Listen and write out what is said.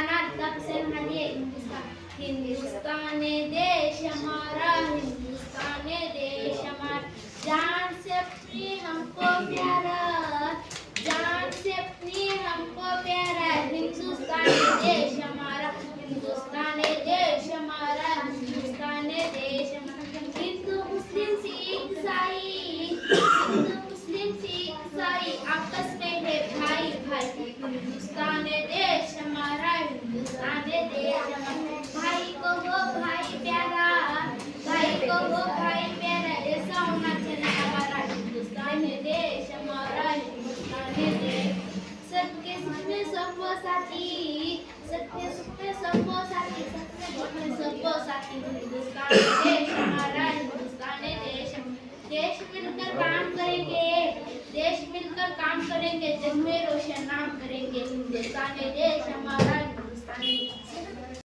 गाना तब से हमारे हिंदुस्तान देश हमारा, हिंदुस्तान देश हमारा, जान से अपनी हमको प्यारा, जान से अपनी हमको प्यारा, हिंदुस्तान देश हमारा, हिंदुस्तान देश हमारा, हिंदुस्तान देश हमारा। हिंदू मुस्लिम सिख ईसाई, हिंदू मुस्लिम सिख ईसाई आपस में है भाई भाई, हिंदुस्तान देश हमारा, हिंदुस्तान देश हमारा। भाई को वो भाई प्यारा, भाई को वो भाई प्यारा, ऐसा होना चाहिए हमारा हिंदुस्तान देश हमारा, हिंदुस्तान देश। सबके सुख में सबको साथी, सबके सुख में सबको साथी, सबके दुख में सबको साथी, हिंदुस्तान देश हमारा, हिंदुस्तान देश। देश मिलकर काम करेंगे, देश मिलकर काम करेंगे, जग में रोशन नाम करेंगे, हिंदुस्तान देश